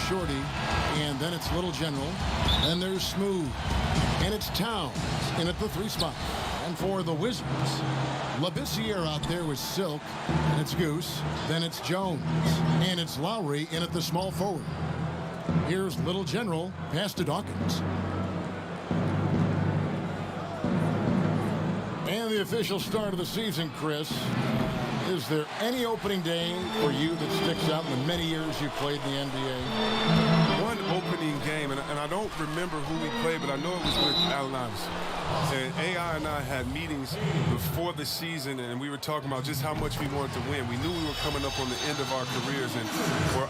Shorty, and then it's Little General. Then there's Smooth, and it's Towns in at the 3 spot. And for the Wizards, Labissiere out there with Silk, and it's Goose. Then it's Jones, and it's Lowry in at the small forward. Here's Little General, pass to Dawkins. And the official start of the season, Chris. Is there any opening day for you that sticks out in the many years you played in the NBA? One opening game, and I don't remember who we played, but I know it was with Allen Iverson. And AI and I had meetings before the season, and we were talking about just how much we wanted to win. We knew we were coming up on the end of our careers, and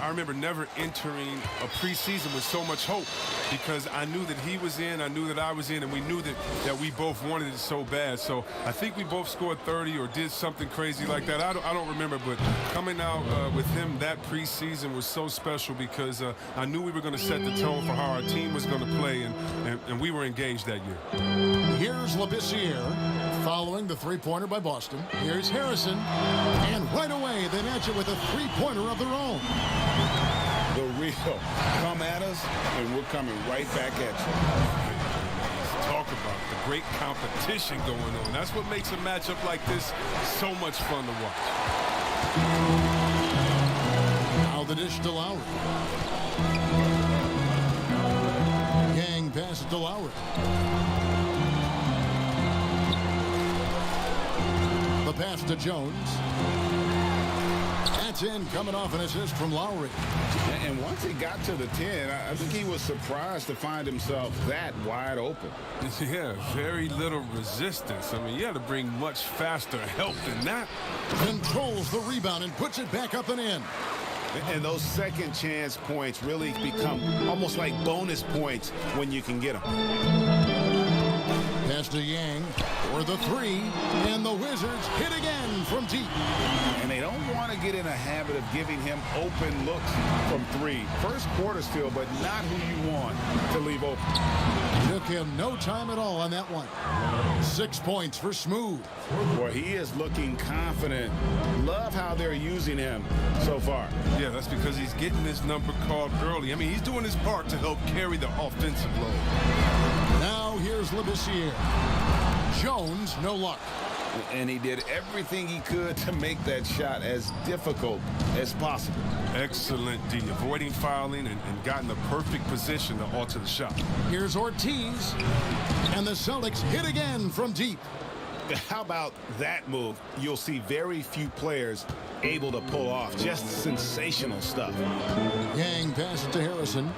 I remember never entering a preseason with so much hope because I knew that he was in, I knew that I was in, and we knew that we both wanted it so bad. So I think we both scored 30 or did something crazy like that. I don't remember, but coming out with him that preseason was so special because I knew we were going to set the tone for how our team was going to play, and we were engaged that year. Here's Labissiere following the 3-pointer by Boston. Here's Harrison, and right away they match it with a 3-pointer of their own. The real come at us, and we're coming right back at you. Talk about the great competition going on. That's what makes a matchup like this so much fun to watch. Now the dish to Lowry. Yang passes to Lowry. The pass to Jones. That's in, coming off an assist from Lowry. And once he got to the 10, I think he was surprised to find himself that wide open. Yeah, very little resistance. I mean, you had to bring much faster help than that. Controls the rebound and puts it back up and in. And those second chance points really become almost like bonus points when you can get them. Pass to Yang for the 3, and the Wizards hit again from deep. And they don't want to get in a habit of giving him open looks from 3. First quarter still, but not who you want to leave open. Took him no time at all on that one. 6 points for Smooth. Boy, he is looking confident. Love how they're using him so far. Yeah, that's because he's getting his number called early. I mean, he's doing his part to help carry the offensive load. Now here's Labissiere. Jones, no luck. And he did everything he could to make that shot as difficult as possible. Excellent D, avoiding fouling and got in the perfect position to alter the shot. Here's Ortiz, and the Celtics hit again from deep. How about that move? You'll see very few players able to pull off. Just sensational stuff. Yang passes to Harrison.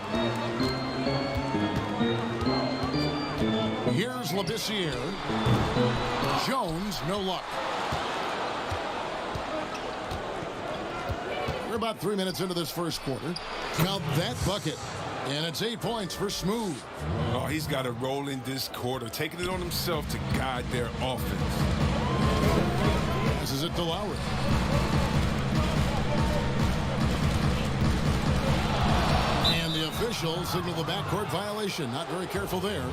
Here's Labissiere. Jones, no luck. We're about 3 minutes into this first quarter. Count that bucket. And it's 8 points for Smooth. Oh, he's got it rolling this quarter, taking it on himself to guide their offense. Passes it to Lowry. And the official signaled the backcourt violation. Not very careful there.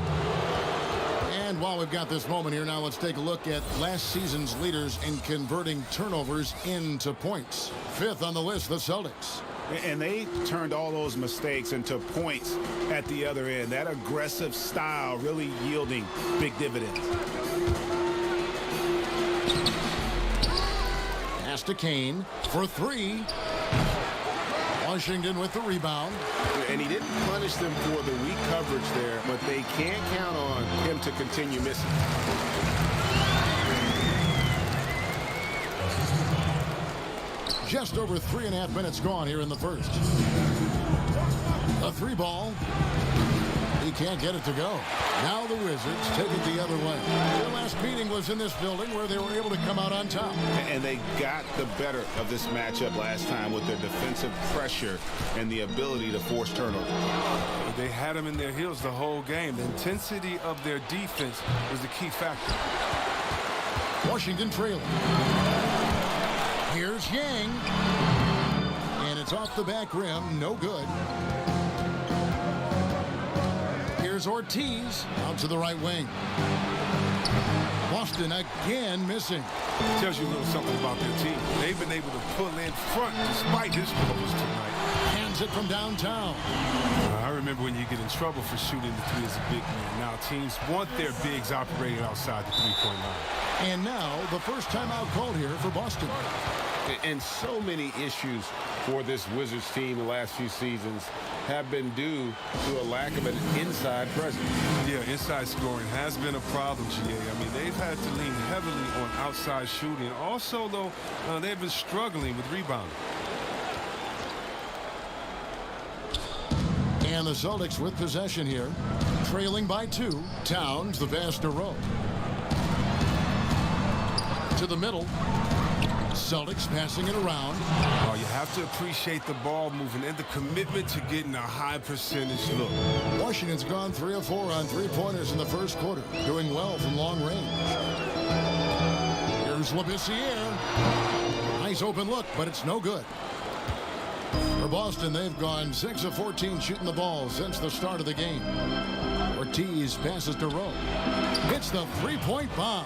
And while we've got this moment here, now let's take a look at last season's leaders in converting turnovers into points. 5th on the list, the Celtics. And they turned all those mistakes into points at the other end. That aggressive style really yielding big dividends. Pass to Kane for 3. Washington with the rebound. And he didn't punish them for the weak coverage there, but they can't count on him to continue missing. Just over 3.5 minutes gone here in the first. A 3 ball. He can't get it to go. Now the Wizards take it the other way. Their last meeting was in this building where they were able to come out on top. And they got the better of this matchup last time with their defensive pressure and the ability to force turnovers. They had them in their heels the whole game. The intensity of their defense was the key factor. Washington trailing. Here's Yang. And it's off the back rim. No good. Here's Ortiz out to the right wing. Boston again missing. Tells you a little something about their team. They've been able to pull in front despite his troubles tonight. And Sends it from downtown. I remember when you get in trouble for shooting the three as a big man. Now teams want their bigs operating outside the three-point line. And now the first timeout called here for Boston. And so many issues for this Wizards team the last few seasons have been due to a lack of an inside presence. Yeah, inside scoring has been a problem, GA. I mean, they've had to lean heavily on outside shooting. Also, though, they've been struggling with rebounding. And the Celtics with possession here. Trailing by 2. Towns, the pass to Rowe. To the middle. Celtics passing it around. Oh, you have to appreciate the ball moving and the commitment to getting a high percentage look. Washington's gone 3 of 4 on three-pointers in the first quarter. Doing well from long range. Here's Labissiere. Nice open look, but it's no good. For Boston, they've gone 6 of 14 shooting the ball since the start of the game. Ortiz passes to Rowe. Hits the three-point bomb.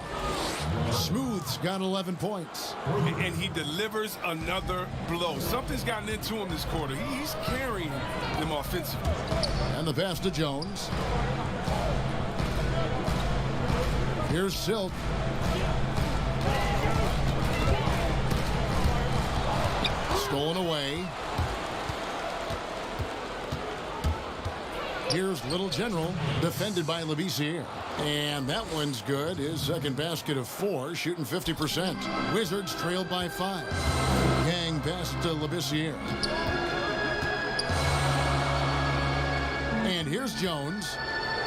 Smooth's got 11 points. And he delivers another blow. Something's gotten into him this quarter. He's carrying them offensively. And the pass to Jones. Here's Silk. Stolen away. Here's Little General, defended by Labissiere. And that one's good. His second basket of 4, shooting 50%. Wizards trailed by 5. Yang passes to Labissiere. And here's Jones.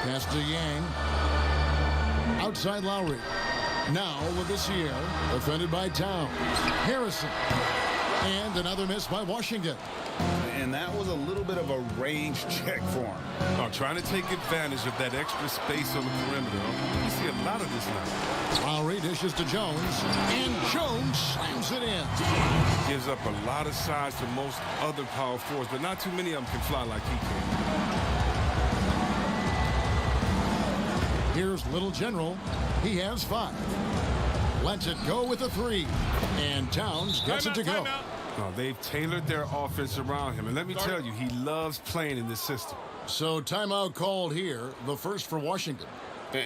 Pass to Yang. Outside Lowry. Now Labissiere, defended by Towns. Harrison. And another miss by Washington. And that was a little bit of a range check for him. Oh, trying to take advantage of that extra space on the perimeter. You see a lot of this now. Lowry dishes to Jones. And Jones slams it in. Gives up a lot of size to most other power forwards, but not too many of them can fly like he can. Here's Little General. He has 5. Lets it go with a 3. And Towns gets it to go. Oh, they've tailored their offense around him. And let me tell you, he loves playing in this system. So timeout called here, the first for Washington.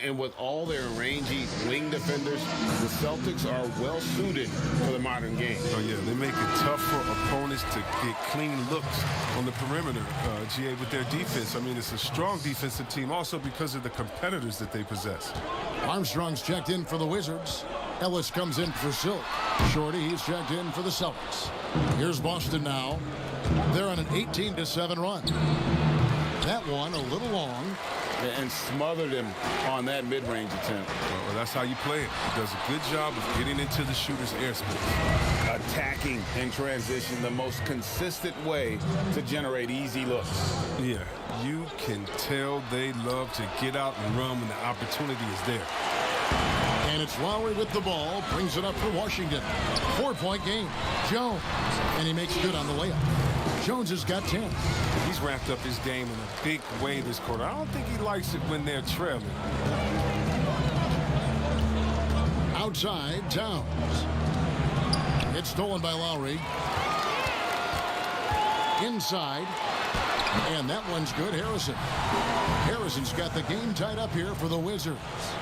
And with all their rangy wing defenders, the Celtics are well suited for the modern game. Oh, yeah, they make it tough for opponents to get clean looks on the perimeter, GA, with their defense. I mean, it's a strong defensive team also because of the competitors that they possess. Armstrong's checked in for the Wizards. Ellis comes in for Silk. Shorty, he's checked in for the Celtics. Here's Boston now. They're on an 18-7 run. That one a little long. And smothered him on that mid-range attempt. Well, that's how you play it. He does a good job of getting into the shooter's airspace. Attacking in transition, the most consistent way to generate easy looks. Yeah, you can tell they love to get out and run when the opportunity is there. And it's Lowry with the ball, brings it up for Washington. 4-point game. Jones, and he makes good on the layup. Jones has got 10. He's ramped up his game in a big way this quarter. I don't think he likes it when they're trailing. Outside, Towns. It's stolen by Lowry. Inside. And that one's good, Harrison. Harrison's got the game tied up here for the Wizards.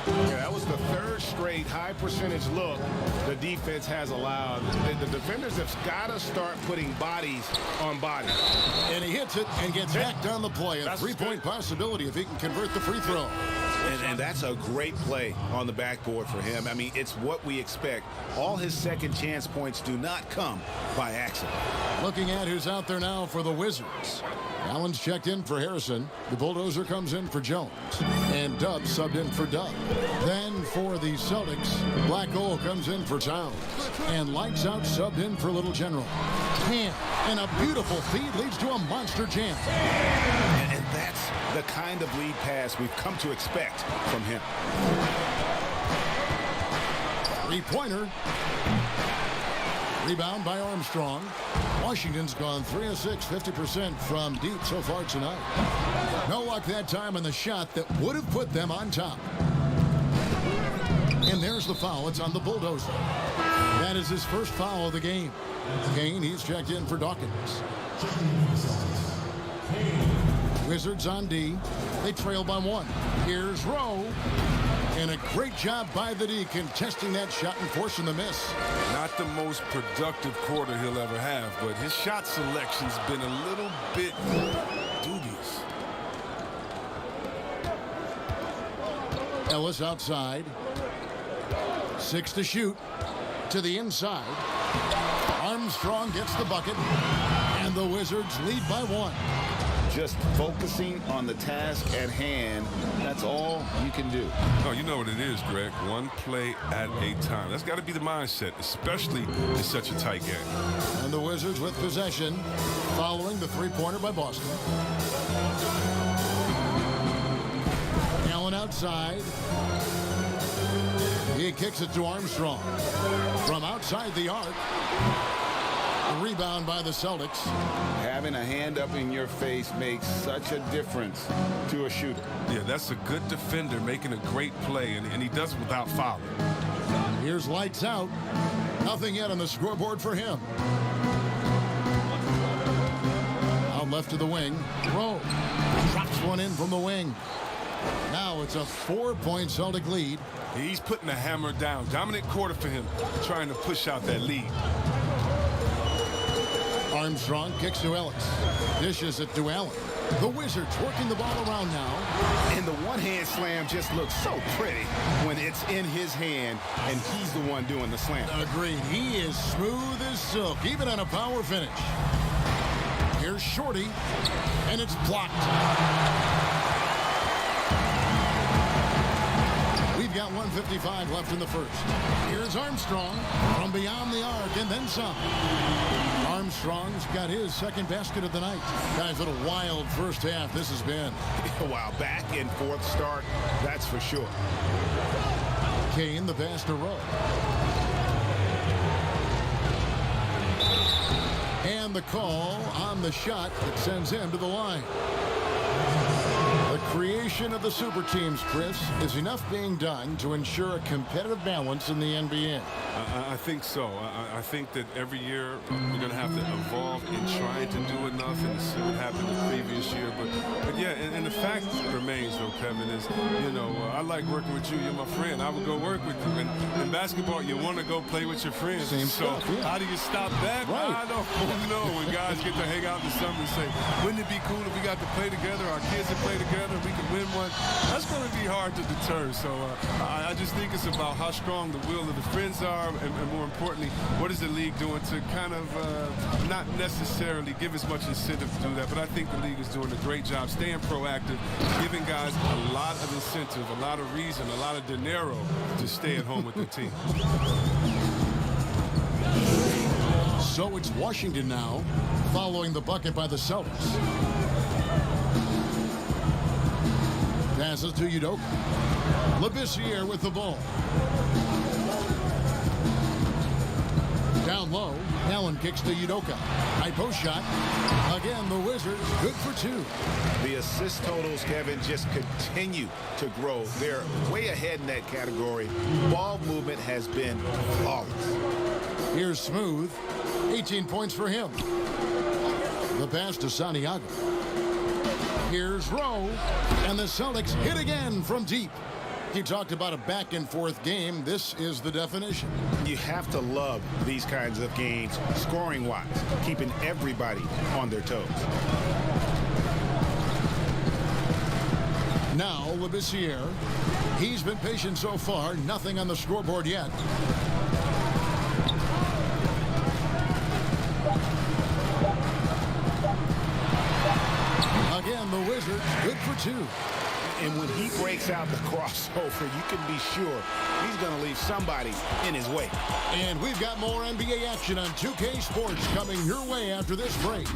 Yeah, that was the 3rd straight high percentage look the defense has allowed. The defenders have got to start putting bodies on bodies. And he hits it and gets back on the play. A 3-point possibility if he can convert the free throw. And that's a great play on the backboard for him. I mean, it's what we expect. All his second chance points do not come by accident. Looking at who's out there now for the Wizards. Allen's checked in for Harrison. The Bulldozer comes in for Jones. And Dub subbed in for Dub. Then for the Celtics, Black Hole comes in for Towns. And Lights Out subbed in for Little General. And a beautiful feed leads to a monster jam. And that's the kind of lead pass we've come to expect from him. 3-pointer. Rebound by Armstrong. Washington's gone 3 of 6, 50% from deep so far tonight. No luck that time on the shot that would have put them on top. And there's the foul. It's on the Bulldozer. That is his first foul of the game. Kane, he's checked in for Dawkins. Wizards on D. They trail by 1. Here's Rowe. And a great job by the D contesting that shot and forcing the miss. Not the most productive quarter he'll ever have, but his shot selection's been a little bit dubious. Ellis outside. 6 to shoot. To the inside. Armstrong gets the bucket. And the Wizards lead by 1. Just focusing on the task at hand, that's all you can do. Oh, you know what it is, Greg. One play at a time. That's got to be the mindset, especially in such a tight game. And the Wizards with possession following the three-pointer by Boston. Allen outside. He kicks it to Armstrong. From outside the arc. A rebound by the Celtics. Having a hand up in your face makes such a difference to a shooter. Yeah, that's a good defender making a great play, and he does it without fouling. Here's lights out. Nothing yet on the scoreboard for him. Out left to the wing. Rowe drops one in from the wing. Now it's a 4-point Celtic lead. He's putting the hammer down. Dominant quarter for him, trying to push out that lead. Armstrong kicks to Ellis. Dishes it to Allen. The Wizards working the ball around now. And the one-hand slam just looks so pretty when it's in his hand and he's the one doing the slam. Agreed. He is smooth as silk, even on a power finish. Here's Shorty, and it's blocked. We've got 1:55 left in the first. Here's Armstrong from beyond the arc and then some. Armstrong's got his second basket of the night. Guys, what a wild first half this has been. Wow, back and forth start, that's for sure. Kane the pass to Rowe. And the call on the shot that sends him to the line. The creation of the super teams, Chris, is enough being done to ensure a competitive balance in the NBA. I think so. I think that every year we're going to have to evolve in trying to do enough and see what happened the previous year. But yeah, and the fact remains, though, Kevin, is, you know, I like working with you. You're my friend. I would go work with you. And in basketball, you want to go play with your friends. Same so stuff, yeah. How do you stop that? Right. I don't know. When guys get to hang out in the summer and say, wouldn't it be cool if we got to play together, our kids to play together, we could win one? That's going to be hard to deter. So I just think it's about how strong the will of the friends are, and more importantly, what is the league doing to kind of not necessarily give as much incentive to do that, but I think the league is doing a great job staying proactive, giving guys a lot of incentive, a lot of reason, a lot of dinero to stay at home with their team. So it's Washington now, following the bucket by the Celtics. Passes to Udoka. Labissiere with the ball. Down low, Allen kicks to Udoka. High post shot. Again, the Wizards good for 2. The assist totals, Kevin, just continue to grow. They're way ahead in that category. Ball movement has been flawless. Here's Smooth. 18 points for him. The pass to Santiago. Here's Rowe. And the Celtics hit again from deep. You talked about a back-and-forth game. This is the definition. You have to love these kinds of games, scoring-wise, keeping everybody on their toes. Now, Labissiere. He's been patient so far. Nothing on the scoreboard yet. Again, the Wizards good for 2. And when he breaks out the crossover, you can be sure he's going to leave somebody in his way. And we've got more NBA action on 2K Sports coming your way after this break.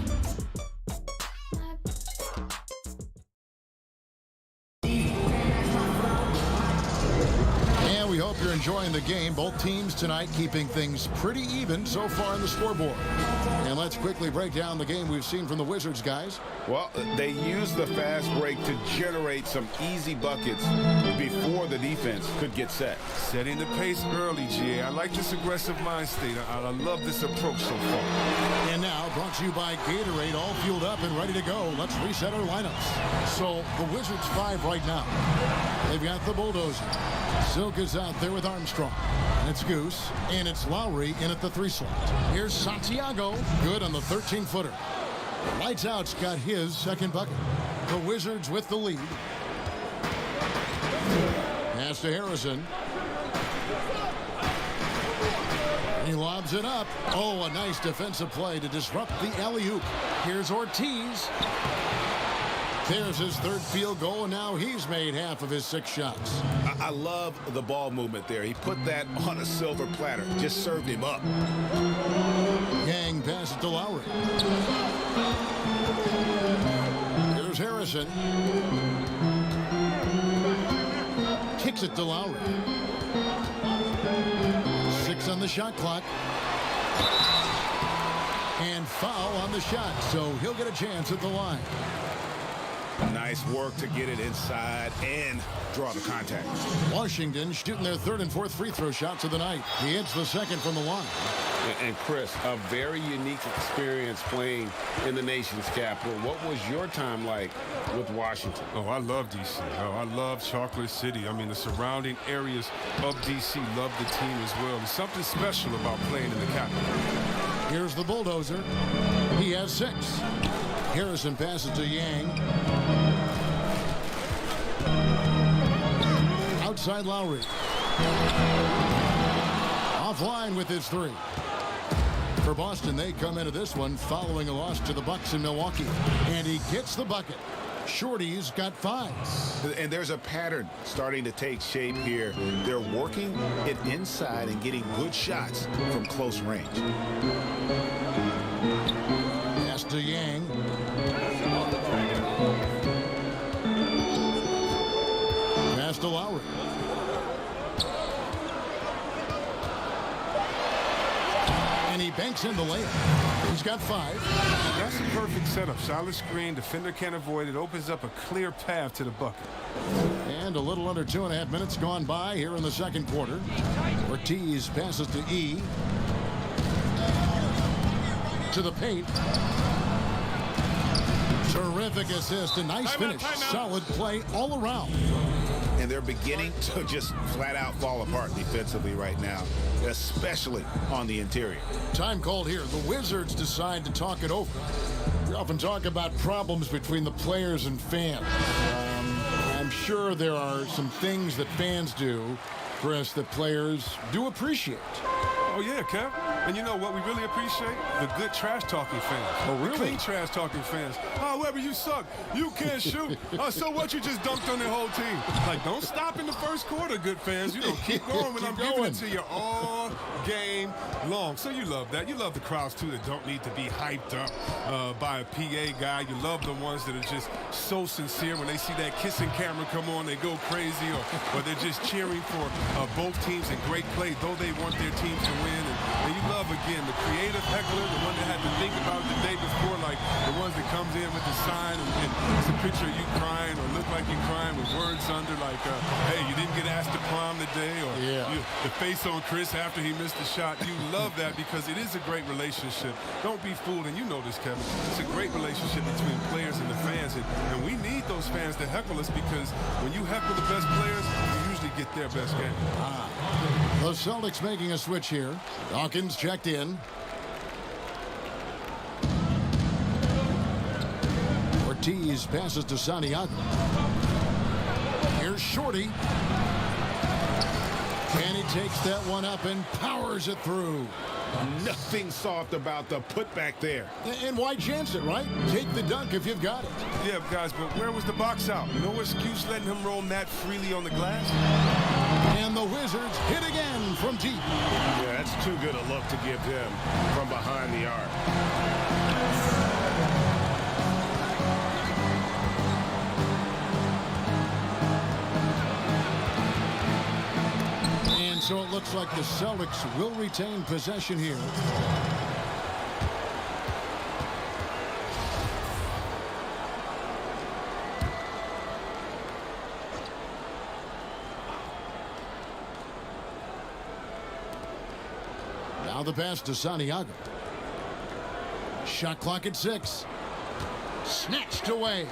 And we hope you're you're enjoying the game. Both teams tonight keeping things pretty even so far on the scoreboard. And let's quickly break down the game we've seen from the Wizards, guys. Well, they used the fast break to generate some easy buckets before the defense could get set. Setting the pace early, GA. I like this aggressive mind state. I love this approach so far. And now, brought to you by Gatorade, all fueled up and ready to go. Let's reset our lineups. So, the Wizards 5 right now. They've got the bulldozer. Silk is out there with Armstrong. And it's Goose. And it's Lowry in at the 3 slot. Here's Santiago. Good on the 13-footer. Lights Out's got his second bucket. The Wizards with the lead. Pass to Harrison. He lobs it up. Oh, a nice defensive play to disrupt the alley-oop. Here's Ortiz. There's his third field goal, and now he's made half of his 6 shots. I love the ball movement there. He put that on a silver platter. Just served him up. Yang passes to Lowry. Here's Harrison. Kicks it to Lowry. 6 on the shot clock. And foul on the shot, so he'll get a chance at the line. Nice work to get it inside and draw the contact. Washington shooting their 3rd and 4th free throw shots of the night. He hits the 2nd from the line. And Chris, a very unique experience playing in the nation's capital. What was your time like with Washington? Oh, I love D.C. Oh, I love Chocolate City. I mean, the surrounding areas of D.C. love the team as well. There's something special about playing in the capital. Here's the bulldozer. He has 6. Harrison passes to Yang. Outside Lowry. Offline with his 3. For Boston, they come into this one following a loss to the Bucks in Milwaukee. And he gets the bucket. Shorty's got 5. And there's a pattern starting to take shape here. They're working it inside and getting good shots from close range. Pass to Yang. Pass to Lowry. And he banks in the layup. He's got 5. That's a perfect setup. Solid screen. Defender can't avoid it. Opens up a clear path to the bucket. And a little under 2.5 minutes gone by here in the second quarter. Ortiz passes to E. To the paint. Terrific assist. A nice finish. Solid play all around. And they're beginning to just flat out fall apart defensively right now, especially on the interior. Time called here. The Wizards decide to talk it over. We often talk about problems between the players and fans. I'm sure there are some things that fans do, Chris, that players do appreciate. Oh, yeah, Kev. And you know what we really appreciate? The good trash-talking fans. Oh, really? The clean trash-talking fans. Oh, Weber, you suck. You can't shoot. Oh, so what? You just dunked on their whole team. Like, don't stop in the first quarter, good fans. You know, keep going when I'm giving it to you all game long. So you love that. You love the crowds, too, that don't need to be hyped up by a PA guy. You love the ones that are just so sincere. When they see that kissing camera come on, they go crazy. Or they're just cheering for both teams in great play, though they want their teams to win. And you love, again, the creative heckler, the one that had to think about it the day before, like the ones that comes in with the sign and it's a picture of you crying or look like you're crying with words under like, hey, you didn't get asked to prom today, or the face on Chris after he missed the shot. You love that because it is a great relationship. Don't be fooled, and you know this, Kevin. It's a great relationship between players and the fans, and we need those fans to heckle us because when you heckle the best players, you usually get their best game. The Celtics making a switch here. Dawkins checked in. Ortiz passes to Santiago. Here's Shorty. And he takes that one up and powers it through. Nothing soft about the putback there. And why chance it, right? Take the dunk if you've got it. Yeah, guys, but where was the box out? No excuse letting him roll that freely on the glass. And the Wizards hit again from deep. Yeah, that's too good a look to give him from behind the arc. looks like the Celtics will retain possession here. Now the pass to Santiago. Shot clock at 6. Snatched away.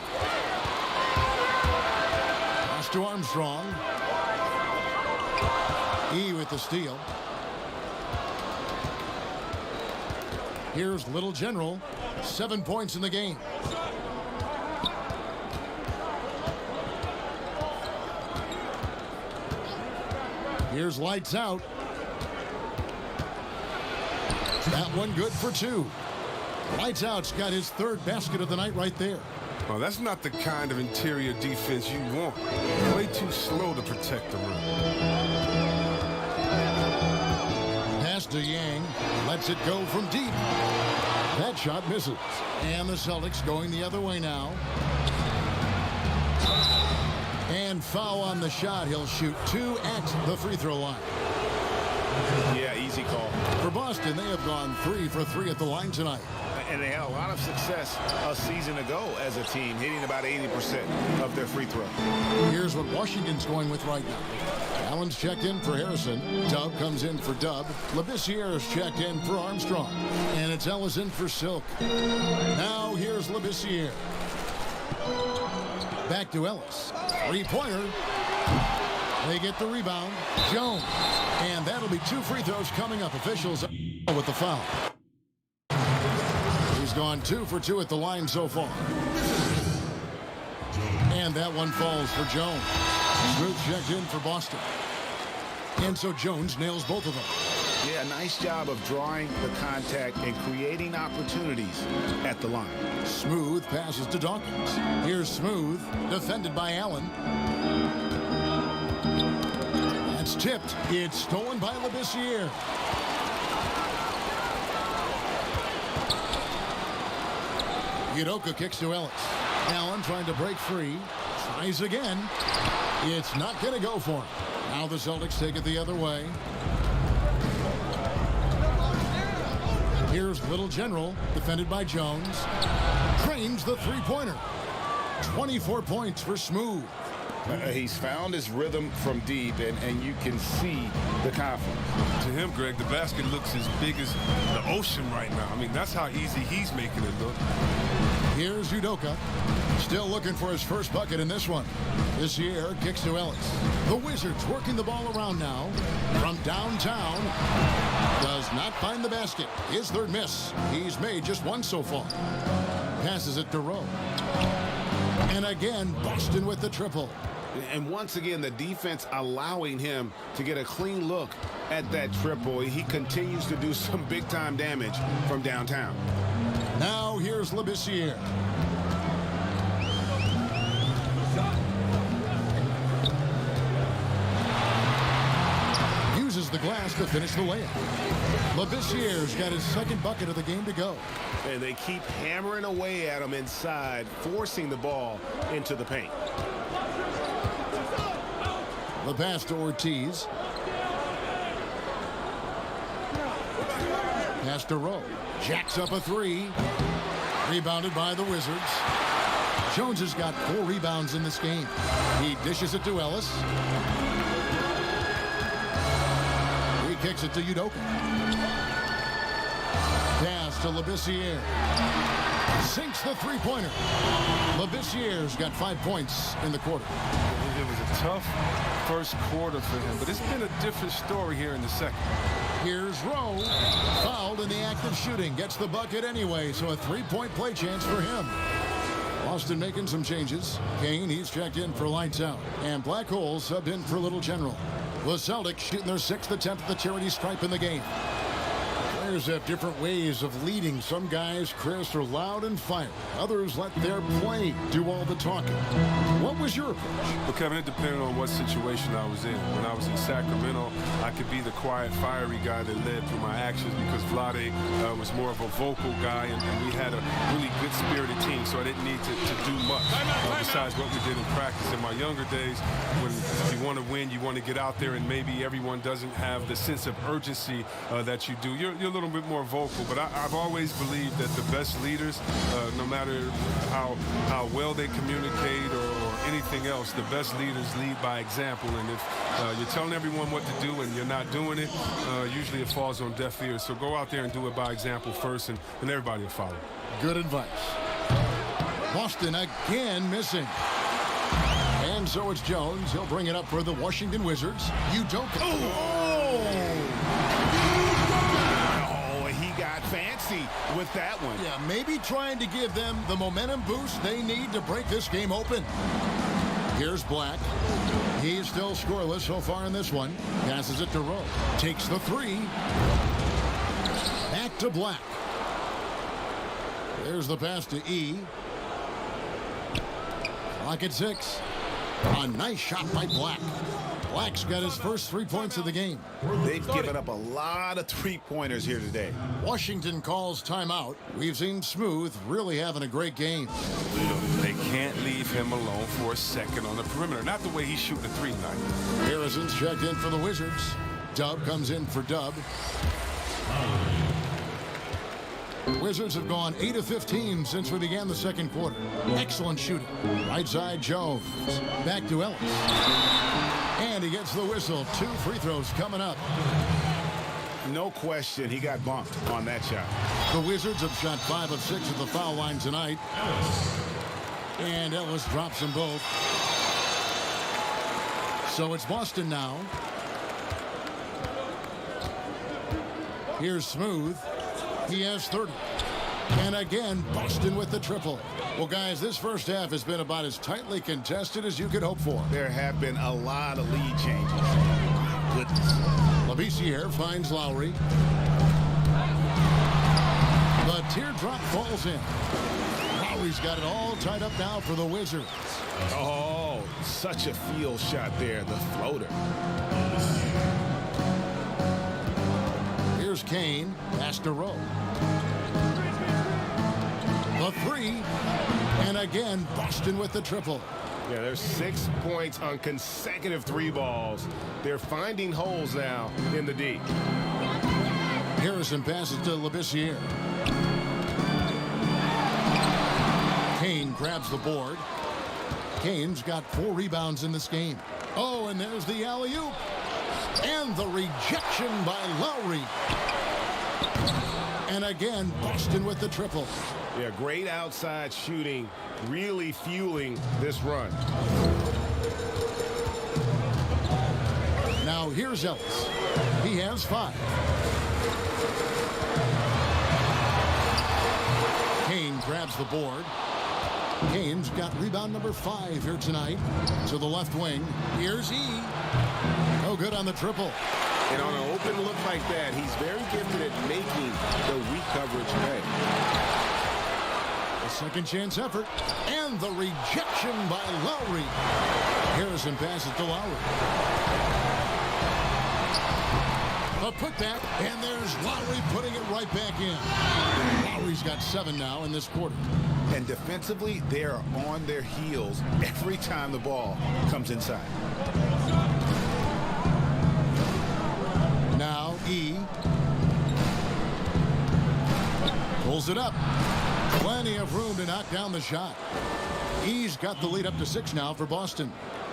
Pass to Armstrong. E with the steal. Here's Little General. 7 points in the game. Here's Lights Out. That one good for 2. Lights Out's got his 3rd basket of the night right there. Well, that's not the kind of interior defense you want. Way too slow to protect the rim. Pass to Yang. Lets it go from deep. That shot misses. And the Celtics going the other way now. And foul on the shot. He'll shoot 2 at the free throw line. Yeah, easy call. For Boston, they have gone 3 for 3 at the line tonight. And they had a lot of success a season ago as a team, hitting about 80% of their free throw. Here's what Washington's going with right now. Allen's checked in for Harrison. Dub comes in for Dub. Labissiere's checked in for Armstrong. And it's Ellis in for Silk. Now here's Labissiere. Back to Ellis. 3-pointer. They get the rebound. Jones. And that'll be 2 free throws coming up. Officials with the foul. He's gone 2 for 2 at the line so far. And that one falls for Jones. Smooth checked in for Boston. And so Jones nails both of them. Yeah, nice job of drawing the contact and creating opportunities at the line. Smooth passes to Dawkins. Here's Smooth, defended by Allen. That's tipped. It's stolen by Labissiere. Udoka kicks to Ellis. Allen trying to break free. Tries again. It's not going to go for him. Now the Celtics take it the other way. Here's Little General, defended by Jones. Trains the 3-pointer. 24 points for Smooth. He's found his rhythm from deep, and you can see the confidence. To him, Greg, the basket looks as big as the ocean right now. I mean, that's how easy he's making it look. Here's Udoka. Still looking for his first bucket in this one. This year, kicks to Ellis. The Wizards working the ball around now. From downtown. Does not find the basket. His 3rd miss. He's made just 1 so far. Passes it to Rowe. And again, Boston with the triple. And once again, the defense allowing him to get a clean look at that triple. He continues to do some big-time damage from downtown. Now here's Labissiere. Uses the glass to finish the layup. Labissiere's got his 2nd bucket of the game to go. And they keep hammering away at him inside, forcing the ball into the paint. The pass to Ortiz. Pass to Rowe. Jacks up a 3. Rebounded by the Wizards. Jones has got 4 rebounds in this game. He dishes it to Ellis. He kicks it to Udoka. Pass to Labissiere. Sinks the 3-pointer. Labissiere's got 5 points in the quarter. It was a tough first quarter for him, but it's been a different story here in the second. Here's Rowe. Fouled in the act of shooting. Gets the bucket anyway, so a 3-point play chance for him. Boston making some changes. Kane, he's checked in for Lights Out. And Black Hole subbed in for Little General. The Celtics shooting their 6th attempt at the charity stripe in the game. Players have different ways of leading. Some guys, Chris, are loud and fiery. Others let their play do all the talking. What was your approach? Well, Kevin, it depended on what situation I was in. When I was in Sacramento, I could be the quiet, fiery guy that led through my actions because Vlade was more of a vocal guy, and we had a really good-spirited team, so I didn't need to do much. besides what we did in practice. In my younger days, when you want to win, you want to get out there, and maybe everyone doesn't have the sense of urgency that you do. You're a little bit more vocal, but I've always believed that the best leaders, no matter how well they communicate or anything else, the best leaders lead by example. And if you're telling everyone what to do and you're not doing it, usually it falls on deaf ears. So go out there and do it by example first, and everybody will follow. Good advice. Boston again missing. And so it's Jones. He'll bring it up for the Washington Wizards. Udoka. Oh, he got fancy with that one. Yeah, maybe trying to give them the momentum boost they need to break this game open. Here's Black. He's still scoreless so far in this one. Passes it to Rowe. Takes the three. Back to Black. There's the pass to E. Clock at 6. A nice shot by Black. Black's got his first 3 points of the game. They've given up a lot of three-pointers here today. Washington calls timeout. We've seen Smooth really having a great game. They can't leave him alone for a second on the perimeter. Not the way he's shooting a three tonight. Harrison's checked in for the Wizards. Dub comes in for Dub. Wizards have gone 8 of 15 since we began the second quarter. Excellent shooting. Right side, Jones. Back to Ellis. And he gets the whistle. 2 free throws coming up. No question, he got bumped on that shot. The Wizards have shot 5 of 6 at the foul line tonight. And Ellis drops them both. So it's Boston now. Here's Smooth. He has 30. And again, Boston with the triple. Well, guys, this first half has been about as tightly contested as you could hope for. There have been a lot of lead changes. My goodness. Labissiere finds Lowry. The teardrop falls in. Lowry's got it all tied up now for the Wizards. Oh, such a field shot there, the floater. Here's Kane. Pass to Rowe. The three. And again, Boston with the triple. Yeah, there's 6 points on consecutive 3 balls. They're finding holes now in the D. Harrison passes to Labissiere. Kane grabs the board. Kane's got 4 rebounds in this game. Oh, and there's the alley-oop. And the rejection by Lowry. And again, Boston with the triple. Yeah, great outside shooting, really fueling this run. Now here's Ellis. He has 5. Kane grabs the board. Kane's got rebound number 5 here tonight. To the left wing. Here's E. No good on the triple. And on an open look like that, he's very gifted at making the weak coverage pay. A second chance effort. And the rejection by Lowry. Harrison passes to Lowry. A putback, and there's Lowry putting it right back in. Lowry's got 7 now in this quarter. And defensively, they are on their heels every time the ball comes inside. Now E. Pulls it up. Plenty of room to knock down the shot. E's got the lead up to 6 now for Boston.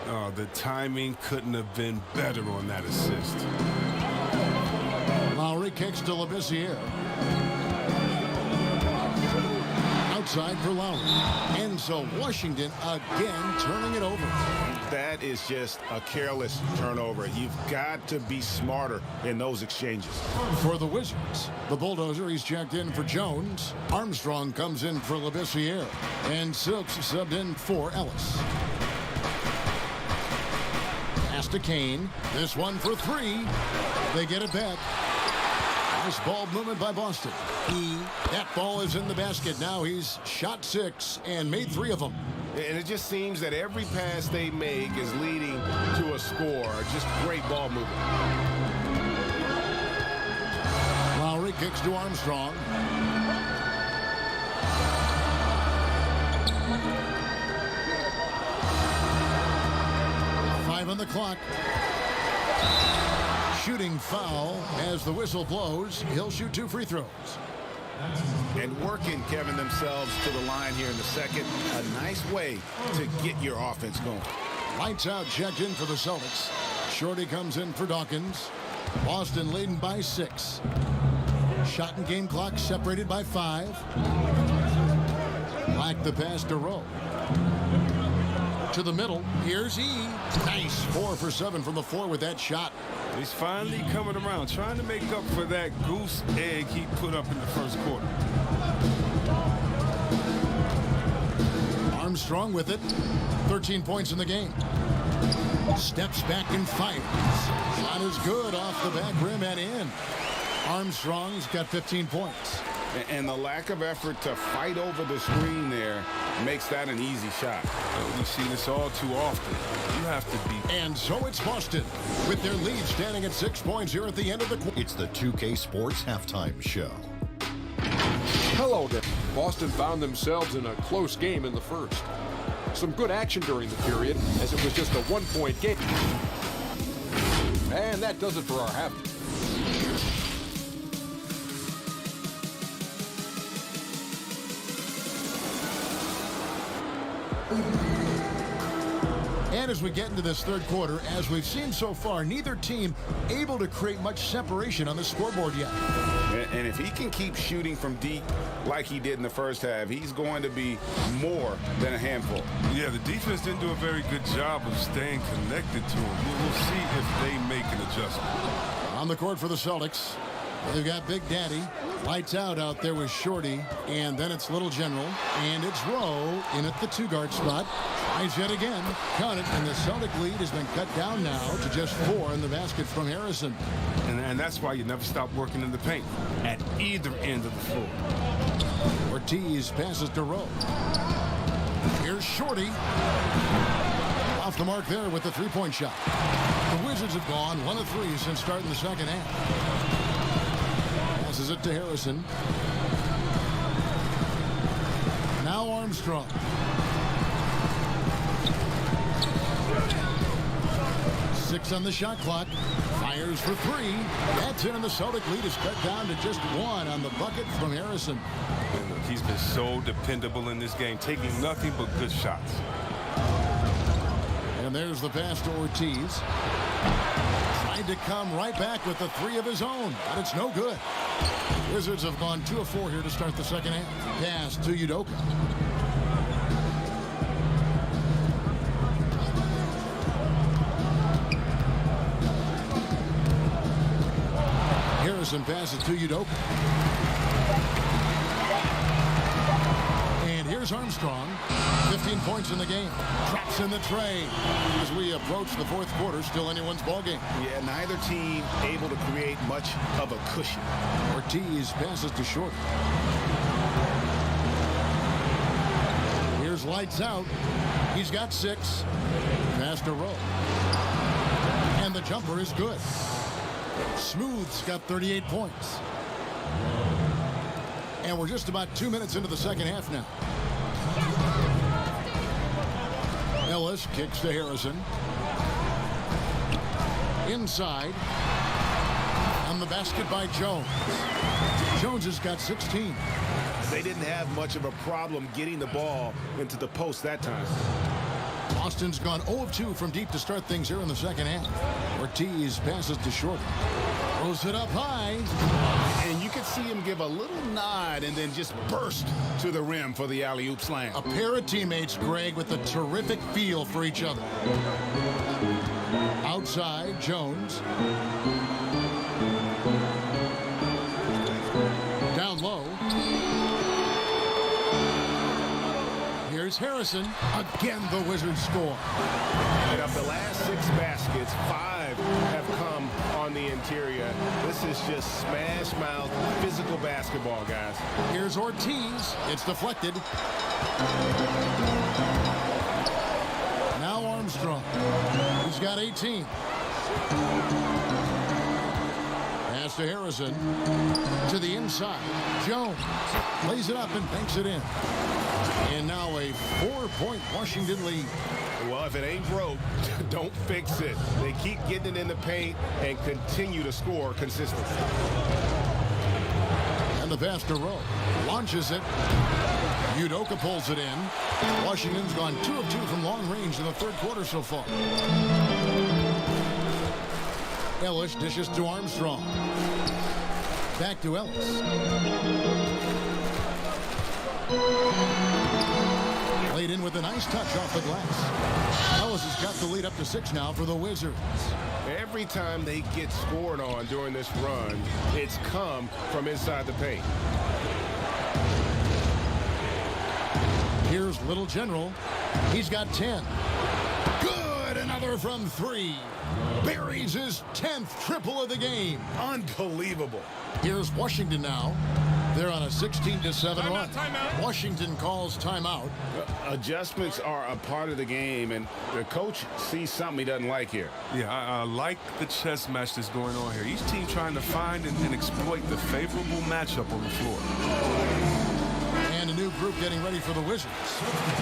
Oh, the timing couldn't have been better on that assist. Lowry kicks to Labissiere. Outside for Lowry. And so Washington again turning it over. That is just a careless turnover. You've got to be smarter in those exchanges. For the Wizards, the bulldozer, he's checked in for Jones. Armstrong comes in for Labissiere. And Silks subbed in for Ellis. Pass to Kane. This one for 3. They get it back. Nice ball movement by Boston. That ball is in the basket. Now he's shot 6 and made 3 of them. And it just seems that every pass they make is leading to a score. Just great ball movement. Lowry kicks to Armstrong. on the clock. Shooting foul as the whistle blows. He'll shoot 2 free throws. And working, Kevin, themselves to the line here in the second. A nice way to get your offense going. Lights out checked in for the Celtics. Shorty comes in for Dawkins. Boston leading by 6. Shot and game clock separated by 5. Black the pass to Rowe. To the middle. Here's E. Nice 4 for 7 from the floor with that shot. He's finally coming around, trying to make up for that goose egg he put up in the first quarter. Armstrong with it. 13 points in the game. Steps back and fires. Shot is good off the back rim and in. Armstrong's got 15 points. And the lack of effort to fight over the screen there makes that an easy shot. We see this all too often. You have to be. And so it's Boston with their lead standing at 6 points here at the end of the quarter. It's the 2K Sports Halftime Show. Hello there. Boston found themselves in a close game in the first. Some good action during the period, as it was just a 1-point game. And that does it for our half. And as we get into this third quarter, as we've seen so far, neither team able to create much separation on the scoreboard yet. And if he can keep shooting from deep like he did in the first half, he's going to be more than a handful. Yeah, the defense didn't do a very good job of staying connected to him. We'll see if they make an adjustment. On the court for the Celtics, they've got Big Daddy. Lights out there with Shorty, and then it's Little General, and it's Rowe in at the 2-guard spot. Tries yet again, count it, and the Celtic lead has been cut down now to just 4 in the basket from Harrison. And that's why you never stop working in the paint at either end of the floor. Ortiz passes to Rowe. Here's Shorty. Off the mark there with the 3-point shot. The Wizards have gone 1 of 3 since starting the second half. Passes it to Harrison. Now Armstrong. Six on the shot clock. Fires for 3. That's in, and the Celtic lead is cut down to just 1 on the bucket from Harrison. He's been so dependable in this game, taking nothing but good shots. And there's the pass to Ortiz. Tried to come right back with the 3 of his own, but it's no good. Wizards have gone 2 of 4 here to start the second half. Pass to Udoka. Harrison passes to Udoka. And here's Armstrong. 15 points in the game. Drops in the tray. As we approach the fourth quarter, still anyone's ballgame. Yeah, neither team able to create much of a cushion. Ortiz passes to Shorty. Here's lights out. He's got 6. Pass to Rowe. And the jumper is good. Smooth's got 38 points. And we're just about 2 minutes into the second half now. Ellis kicks to Harrison. Inside. On the basket by Jones. Jones has got 16. They didn't have much of a problem getting the ball into the post that time. Boston's gone 0 of 2 from deep to start things here in the second half. Ortiz passes to Shorty. Throws it up high. And you could see him give a little nod and then just burst to the rim for the alley-oop slam. A pair of teammates, Greg, with a terrific feel for each other. Outside, Jones. Down low. Here's Harrison. Again, the Wizards score. And of the last 6 baskets, 5 have come on the interior. This is just smash mouth physical basketball, guys. Here's Ortiz. It's deflected. Now Armstrong. He's got 18. Pass to Harrison. To the inside. Jones lays it up and banks it in. And now a 4-point Washington lead. Well, if it ain't broke, don't fix it. They keep getting it in the paint and continue to score consistently. And the pass to Rowe. Launches it. Udoka pulls it in. Washington's gone 2 of 2 from long range in the third quarter so far. Ellis dishes to Armstrong. Back to Ellis. Played in with a nice touch off the glass. Ellis has got the lead up to 6 now for the Wizards. Every time they get scored on during this run, it's come from inside the paint. Here's Little General. He's got 10. Good! Another from 3. Buries his 10th triple of the game. Unbelievable. Here's Washington now. They're on a 16-7 run. Timeout. Washington calls timeout. Adjustments are a part of the game, and the coach sees something he doesn't like here. Yeah, I like the chess match that's going on here. Each team trying to find and exploit the favorable matchup on the floor. And a new group getting ready for the Wizards.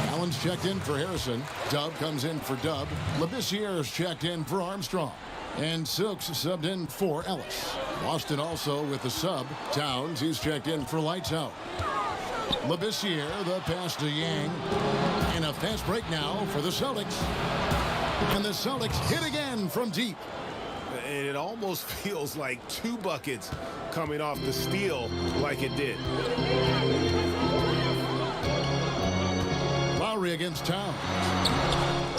Allen's checked in for Harrison. Dub comes in for Dub. Labissiere's checked in for Armstrong. And Silks subbed in for Ellis. Boston also with the sub. Towns, he's checked in for Lights Out. Labissiere, the pass to Yang. And a fast break now for the Celtics. And the Celtics hit again from deep. And it almost feels like 2 buckets coming off the steal like it did. Lowry against Towns.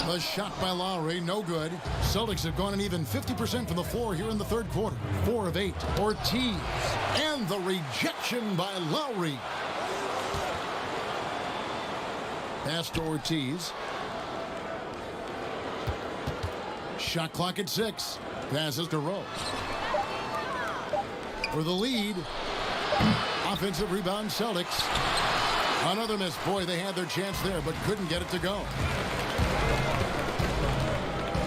The shot by Lowry, no good. Celtics have gone an even 50% from the floor here in the third quarter. 4 of 8. Ortiz. And the rejection by Lowry. Pass to Ortiz. Shot clock at 6. Passes to Rose. For the lead. Offensive rebound, Celtics. Another miss. Boy, they had their chance there, but couldn't get it to go.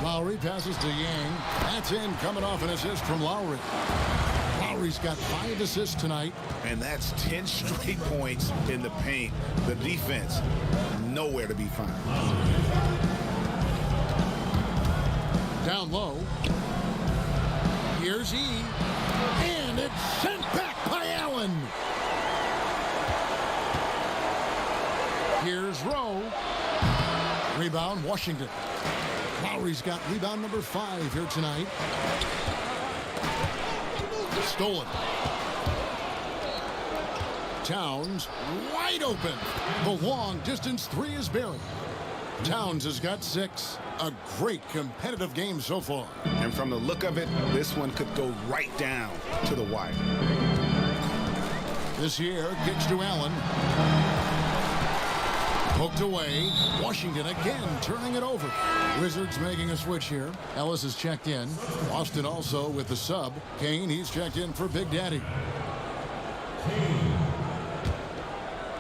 Lowry passes to Yang. That's in, coming off an assist from Lowry. Lowry's got 5 assists tonight. And that's 10 straight points in the paint. The defense, nowhere to be found. Down low. Here's E. And it's sent back by Allen. Here's Rowe. Rebound, Washington. Lowry's got rebound number 5 here tonight. Stolen. Towns wide open. The long distance 3 is buried. Towns has got 6. A great competitive game so far. And from the look of it, this one could go right down to the wire. This year, kicks to Allen. Poked away. Washington again turning it over. Wizards making a switch here. Ellis is checked in. Boston also with the sub. Kane, he's checked in for Big Daddy.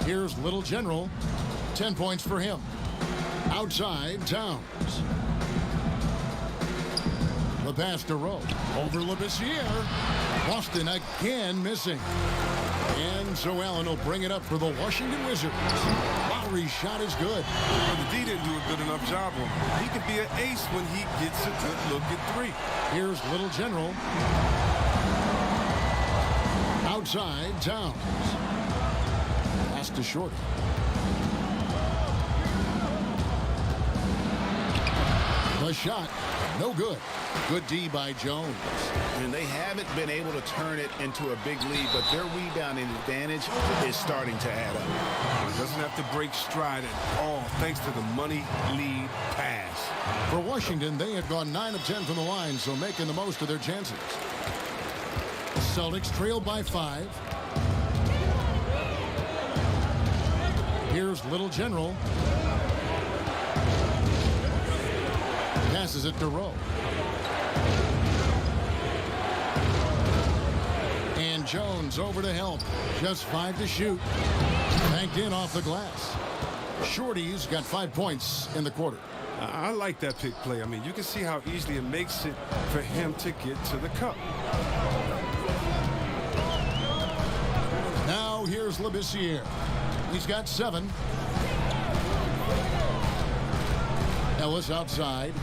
Here's Little General. 10 points for him. Outside, Towns. The pass to Rowe. Over Labissiere. Boston again missing. And so Allen will bring it up for the Washington Wizards. Lowry's shot is good. But the D didn't do a good enough job on him. He could be an ace when he gets a good look at 3. Here's Little General. Outside, Towns. Pass to Shorty. The shot, no good. Good D by Jones. And they haven't been able to turn it into a big lead, but their rebounding advantage is starting to add up. Doesn't have to break stride at all thanks to the money lead pass. For Washington, they have gone 9 of 10 from the line, so making the most of their chances. Celtics trailed by 5. Here's Little General. Passes it to Rowe. And Jones over to help. Just 5 to shoot. Banked in off the glass. Shorty's got 5 points in the quarter. I like that pick play. I mean, you can see how easily it makes it for him to get to the cup. Now here's Labissiere. He's got 7. Ellis outside.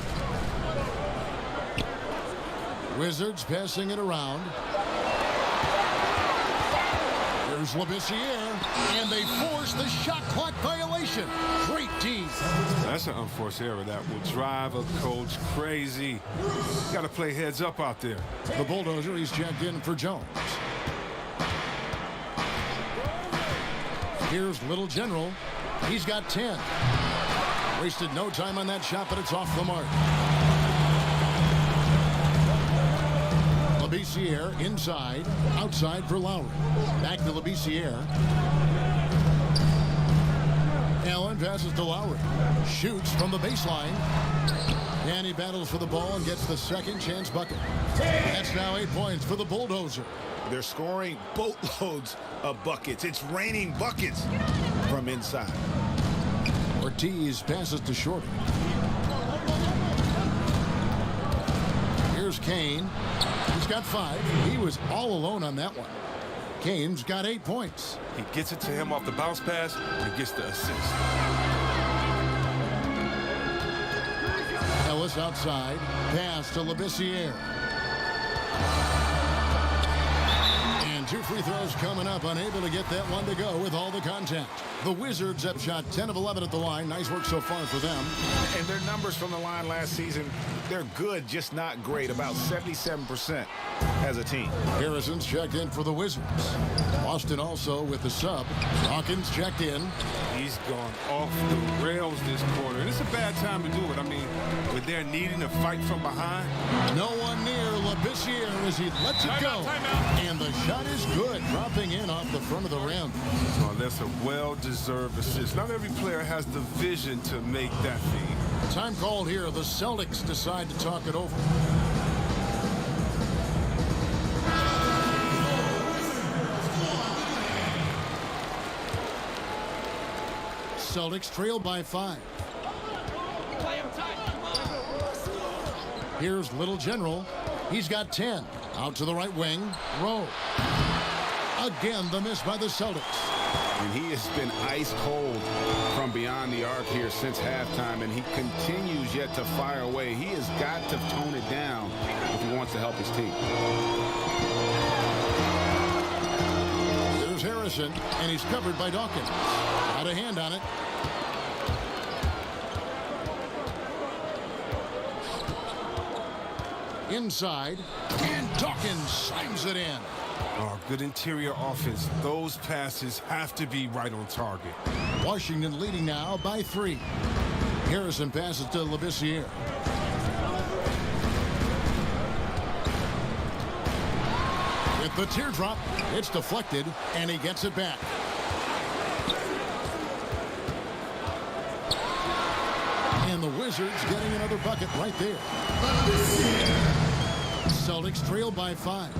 Wizards passing it around. Here's Labissiere, and they force the shot clock violation. Great team. That's an unforced error that will drive a coach crazy. Got to play heads up out there. The bulldozer, he's checked in for Jones. Here's Little General. He's got 10. Wasted no time on that shot, but it's off the mark. Labissiere inside, outside for Lowry. Back to Labissiere. Allen passes to Lowry. Shoots from the baseline. And he battles for the ball and gets the second chance bucket. That's now 8 points for the bulldozer. They're scoring boatloads of buckets. It's raining buckets from inside. Ortiz passes to Shorty. Here's Kane. He's got 5. He was all alone on that one. Kane's got 8 points. He gets it to him off the bounce pass and gets the assist. Ellis outside. Pass to Labissiere. And 2 free throws coming up. Unable to get that one to go with all the contact. The Wizards have shot 10 of 11 at the line. Nice work so far for them. And their numbers from the line last season, they're good, just not great. About 77% as a team. Harrison's checked in for the Wizards. Boston also with the sub. Hawkins checked in. He's gone off the rails this quarter. And it's a bad time to do it. I mean, when they're needing to fight from behind. No one near Labissiere as he lets it go. And the shot is good, dropping in off the front of the rim. Oh, that's a well-deserved assist. Not every player has the vision to make that feed. Time called here. The Celtics decide to talk it over. Celtics trail by 5. Here's Little General. He's got 10. Out to the right wing. Rowe. Again, the miss by the Celtics. And he has been ice cold from beyond the arc here since halftime, and he continues yet to fire away. He has got to tone it down if he wants to help his team. There's Harrison, and he's covered by Dawkins. Out a hand on it. Inside, and Dawkins slams it in. Oh, good interior offense. Those passes have to be right on target. Washington leading now by 3. Harrison passes to Labissiere. With the teardrop, it's deflected, and he gets it back. And the Wizards getting another bucket right there. Celtics trail by 5.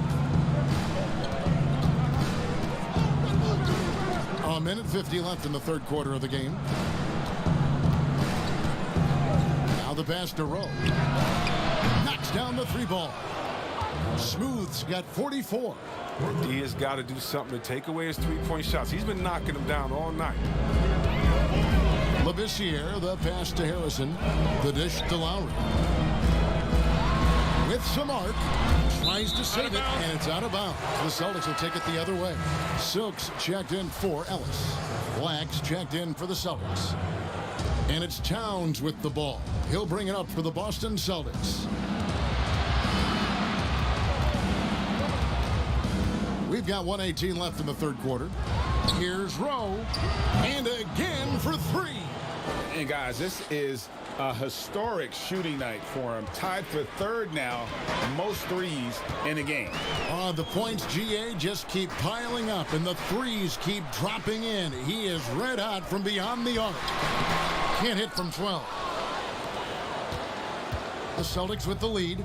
A minute 50 left in the third quarter of the game. Now the pass to Rowe. Knocks down the 3 ball. Smooth's got 44. He has got to do something to take away his 3-point shots. He's been knocking them down all night. Labissiere, the pass to Harrison. The dish to Lowry. With some arc. Tries to save it, and it's out of bounds. The Celtics will take it the other way. Silks checked in for Ellis. Blacks checked in for the Celtics. And it's Towns with the ball. He'll bring it up for the Boston Celtics. We've got 1:18 left in the third quarter. Here's Rowe. And again for 3. And guys, this is a historic shooting night for him. Tied for 3rd now, most threes in a game. The points, GA, just keep piling up, and the threes keep dropping in. He is red hot from beyond the arc. Can't hit from 12. The Celtics with the lead.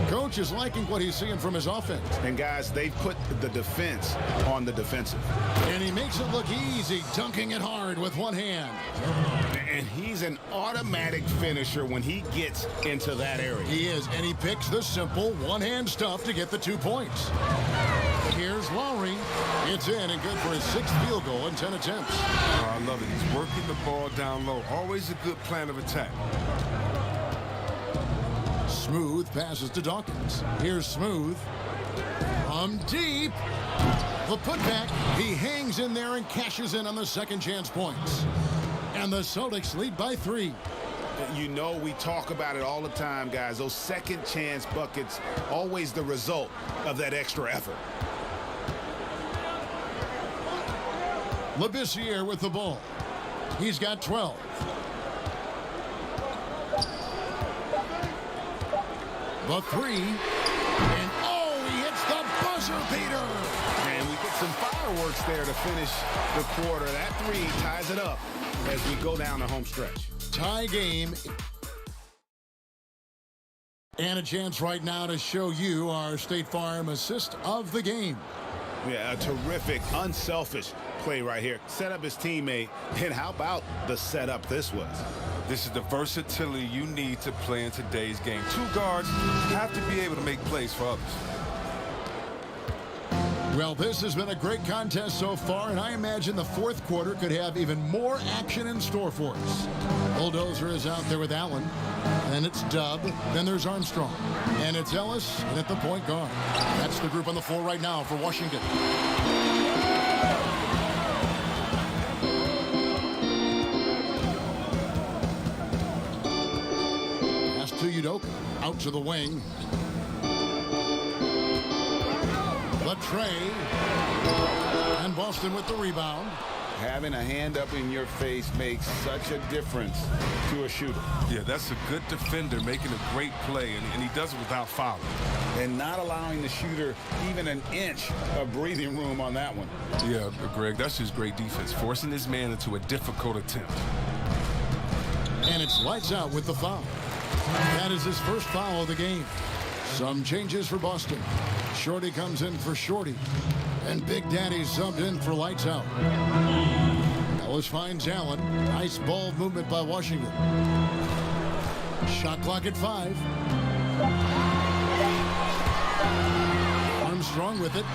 Coach is liking what he's seeing from his offense. And guys, they've put the defense on the defensive. And he makes it look easy, dunking it hard with one hand. And he's an automatic finisher when he gets into that area. He is, and he picks the simple one-hand stuff to get the 2 points. Here's Lowry. It's in and good for his 6th field goal in 10 attempts. Oh, I love it. He's working the ball down low. Always a good plan of attack. Smooth passes to Dawkins. Here's Smooth. From deep. The putback. He hangs in there and cashes in on the second chance points. And the Celtics lead by 3. You know, we talk about it all the time, guys. Those second chance buckets, always the result of that extra effort. Labissiere with the ball. He's got 12. The 3. And oh, he hits the buzzer beater. And we get some fireworks there to finish the quarter. That 3 ties it up as we go down the home stretch. Tie game. And a chance right now to show you our State Farm assist of the game. Yeah, a terrific, unselfish play right here. Set up his teammate. And how about the setup this was? This is the versatility you need to play in today's game. 2 guards have to be able to make plays for others. Well, this has been a great contest so far, and I imagine the fourth quarter could have even more action in store for us. Bulldozer is out there with Allen, and it's Dub. Then there's Armstrong, and it's Ellis, and at the point guard. That's the group on the floor right now for Washington. Pass to Udoka, out to the wing. Trey, and Boston with the rebound. Having a hand up in your face makes such a difference to a shooter. Yeah, that's a good defender making a great play, and he does it without fouling. And not allowing the shooter even an inch of breathing room on that one. Yeah, Greg, that's just great defense, forcing his man into a difficult attempt. And it's lights out with the foul. That is his first foul of the game. Some changes for Boston. Shorty comes in for Shorty. And Big Daddy subbed in for lights out. Ellis finds Allen. Nice ball movement by Washington. Shot clock at 5. Armstrong with it.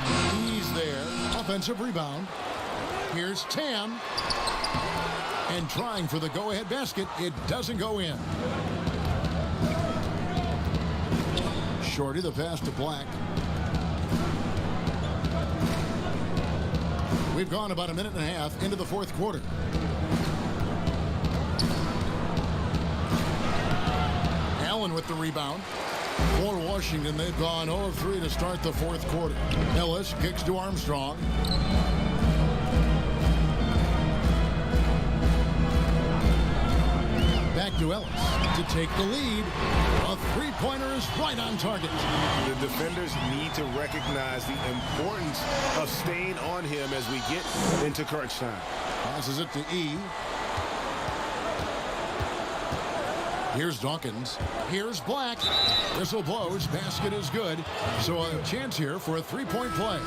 He's there. Offensive rebound. Here's Tam. And trying for the go-ahead basket. It doesn't go in. Shorty, the pass to Black. We've gone about a minute and a half into the fourth quarter. Allen with the rebound. For Washington, they've gone 0 of 3 to start the fourth quarter. Ellis kicks to Armstrong. Back to Ellis to take the lead. A three-pointer is right on target. The defenders need to recognize the importance of staying on him as we get into crunch time. Passes it to E. Here's Dawkins. Here's Black. Whistle blows. Basket is good. So a chance here for a three-point play.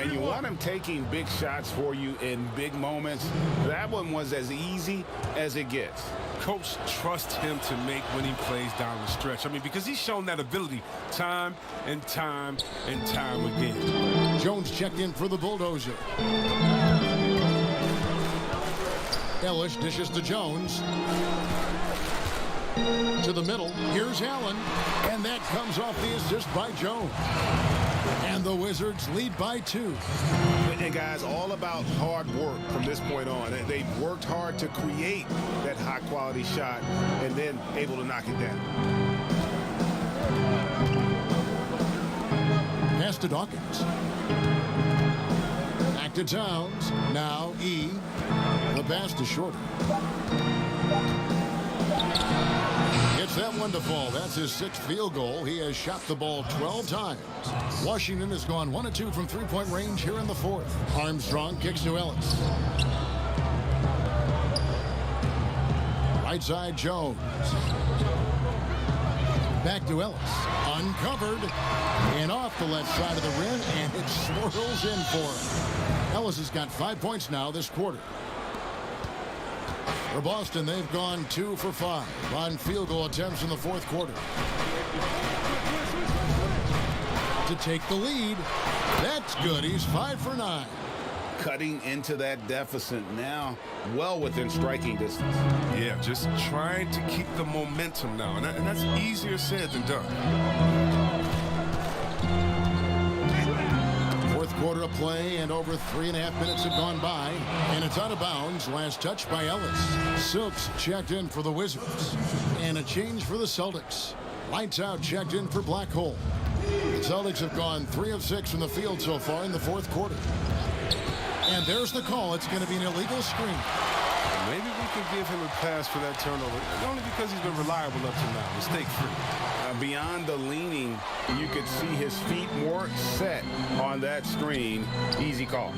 And you want him taking big shots for you in big moments. That one was as easy as it gets. Coach trusts him to make winning plays down the stretch. I mean, because he's shown that ability time and time and time again. Jones checked in for the Bulldozer. Ellis dishes to Jones. To the middle. Here's Allen. And that comes off the assist by Jones. And the Wizards lead by 2. And guys, all about hard work from this point on. They've worked hard to create that high-quality shot and then able to knock it down. Pass to Dawkins. Back to Towns. Now E. The pass to Shorter. Gets that one to fall. That's his 6th field goal. He has shot the ball 12 times. Washington has gone 1 of 2 from three-point range here in the fourth. Armstrong kicks to Ellis. Right side Jones. Back to Ellis. Uncovered. And off the left side of the rim. And it swirls in for him. Ellis has got 5 points now this quarter. For Boston, they've gone 2 for 5 on field goal attempts in the fourth quarter. To take the lead. That's good. He's 5 for 9. cutting into that deficit now, well within striking distance. Yeah, just trying to keep the momentum now, and that's easier said than done. Fourth quarter of play, and over 3.5 minutes have gone by, and it's out of bounds. Last touch by Ellis. Silks checked in for the Wizards, and a change for the Celtics. Lights out checked in for Blackhole. The Celtics have gone 3 of 6 from the field so far in the fourth quarter. And there's the call. It's going to be an illegal screen. Maybe we can give him a pass for that turnover, only because he's been reliable up to now, mistake-free. Beyond the leaning, you could see his feet more set on that screen. Easy call.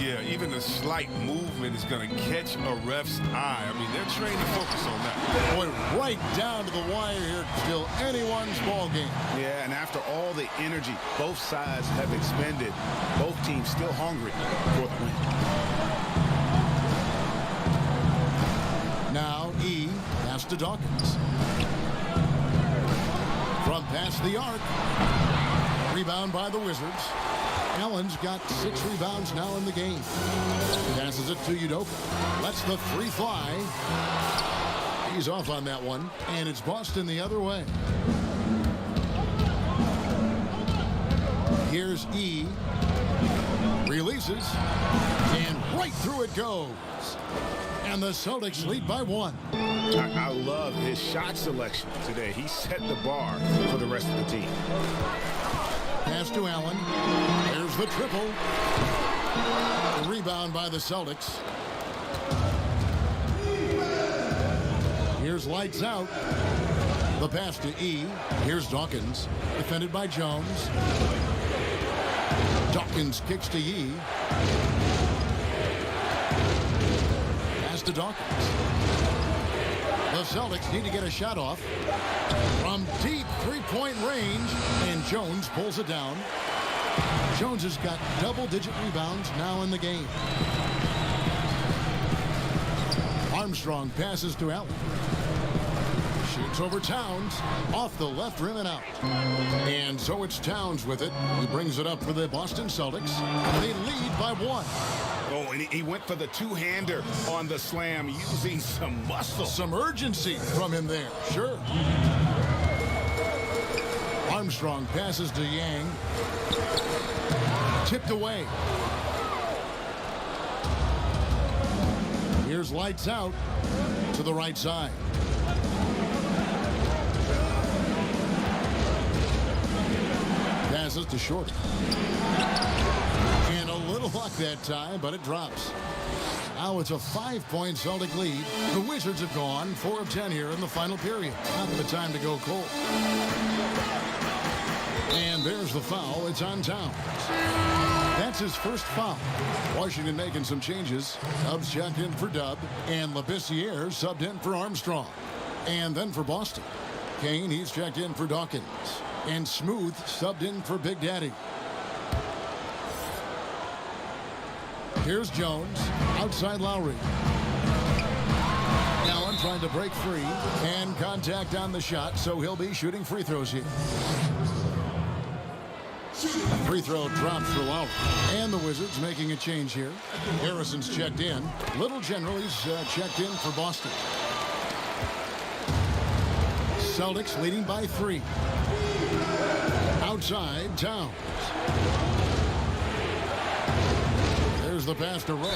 Yeah, even a slight movement is going to catch a ref's eye. I mean, they're trained to focus on that. Boy, right down to the wire here. Still anyone's ball game. Yeah, and after all the energy both sides have expended, both teams still hungry for the win. Now E pass to Dawkins. From past the arc. Rebound by the Wizards. Allen's got 6 rebounds now in the game. Passes it to Udoka. Lets the 3 fly. He's off on that one. And it's Boston the other way. Here's E. Releases. And right through it goes. And the Celtics lead by 1. I love his shot selection today. He set the bar for the rest of the team. Pass to Allen. There's the triple. The rebound by the Celtics. Here's lights out. The pass to E. Here's Dawkins. Defended by Jones. Dawkins kicks to E. Pass to Dawkins. The Celtics need to get a shot off from deep three-point range, and Jones pulls it down. Jones has got double-digit rebounds now in the game. Armstrong passes to Allen. Shoots over Towns, off the left rim and out. And so it's Towns with it. He brings it up for the Boston Celtics. They lead by 1. Oh, and he went for the two-hander on the slam, using some muscle. Some urgency from him there, sure. Armstrong passes to Yang. Tipped away. Here's lights out to the right side. Passes to Short. And a little luck that time, but it drops. Now it's a 5-point Celtic lead. The Wizards have gone 4 of 10 here in the final period. Not the time to go cold. And there's the foul. It's on Towns. That's his first foul. Washington making some changes. Tubbs checked in for Dub, and Labissiere subbed in for Armstrong. And then for Boston, Kane, he's checked in for Dawkins. And Smooth subbed in for Big Daddy. Here's Jones, outside Lowry. Allen trying to break free, and contact on the shot, so he'll be shooting free throws here. Free throw drops for Lowry. And the Wizards making a change here. Harrison's checked in. Little General, he's checked in for Boston. Celtics leading by 3. Outside, Towns. There's the pass to Rowe.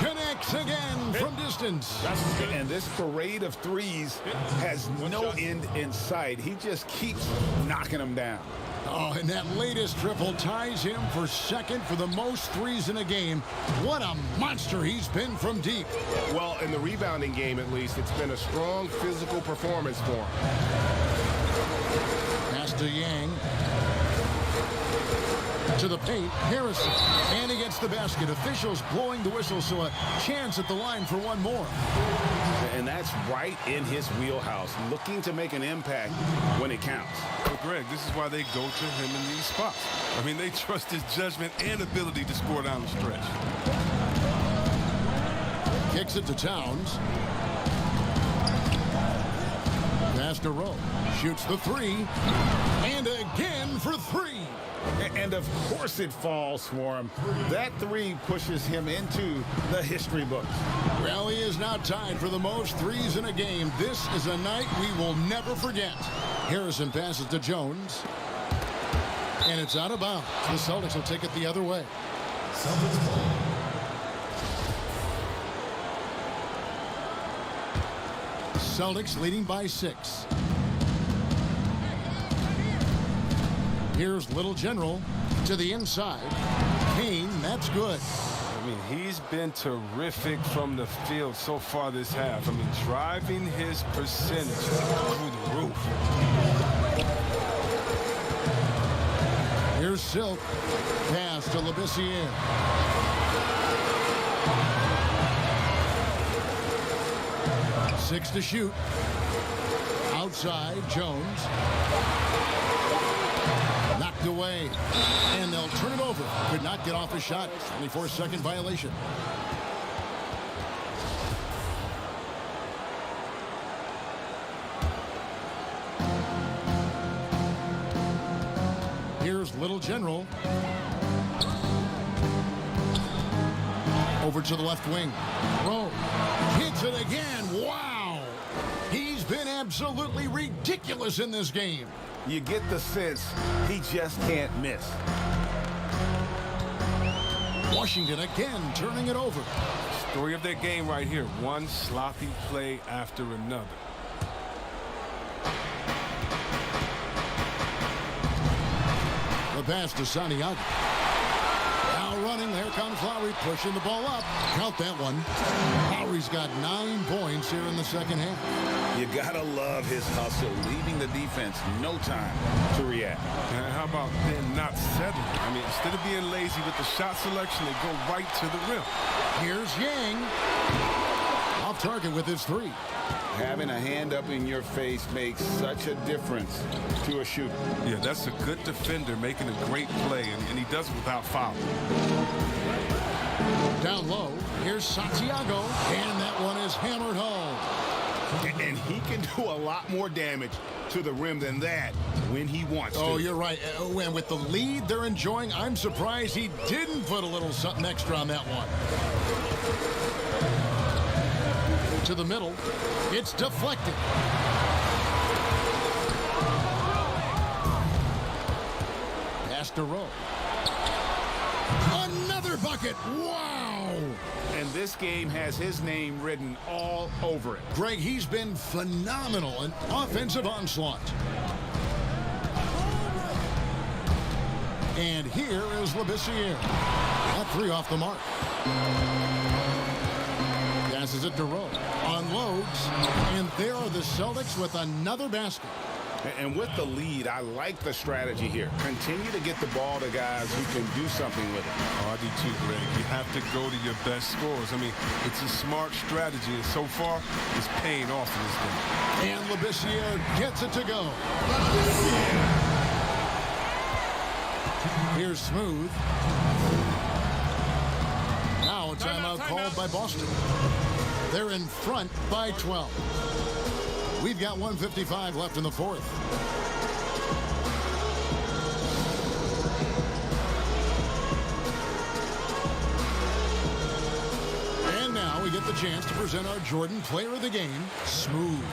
Connects again from distance. And this parade of threes has no end in sight. He just keeps knocking them down. Oh, and that latest triple ties him for second for the most threes in a game. What a monster he's been from deep. Well, in the rebounding game, at least, it's been a strong physical performance for him. Pass to Yang. To the paint, Harrison. And he gets the basket. Officials blowing the whistle, so a chance at the line for one more. And that's right in his wheelhouse, looking to make an impact when it counts. Well, Greg, this is why they go to him in these spots. I mean, they trust his judgment and ability to score down the stretch. Kicks it to Towns. Pass to Rowe. Shoots the 3. And again for 3. And of course it falls for him. That three pushes him into the history books. Well, he is now tied for the most threes in a game. This is a night we will never forget. Harrison passes to Jones. And it's out of bounds. The Celtics will take it the other way. Celtics leading by 6. Here's Little General to the inside. Kane, that's good. I mean, he's been terrific from the field so far this half. I mean, driving his percentage through the roof. Here's Silk. Pass to Labissiere. Six to shoot. Outside, Jones. Knocked away. And they'll turn it over. Could not get off a shot. 24-second violation. Here's Little General. Over to the left wing. Rowe hits it again. Wow. He's been absolutely ridiculous in this game. You get the sense he just can't miss. Washington again turning it over. Story of their game right here. One sloppy play after another. The pass to Santiago. Now running. There comes Lowry pushing the ball up. Count that one. Lowry's got 9 points here in the second half. You gotta love his hustle, leaving the defense no time to react. And how about then not settling? I mean, instead of being lazy with the shot selection, they go right to the rim. Here's Yang. Off target with his 3. Having a hand up in your face makes such a difference to a shooter. Yeah, that's a good defender making a great play, and he does it without foul. Down low, here's Santiago, and that one is hammered home. And he can do a lot more damage to the rim than that when he wants to. Oh, you're right. And with the lead they're enjoying, I'm surprised he didn't put a little something extra on that one. To the middle. It's deflected. Pass to Rowe. Another bucket. Wow. And this game has his name written all over it. Greg, he's been phenomenal. An offensive onslaught. And here is Labissiere. That 3 off the mark. Passes it to Rowe. Unloads. And there are the Celtics with another basket. And with the lead, I like the strategy here. Continue to get the ball to guys who can do something with it. Oh, I do too, Greg. You have to go to your best scorers. I mean, it's a smart strategy, and so far, it's paying off in this game. And Labissiere gets it to go. Here's Smooth. Now a timeout called by Boston. They're in front by 12. We've got 1:55 left in the fourth. And now we get the chance to present our Jordan Player of the Game, Smooth.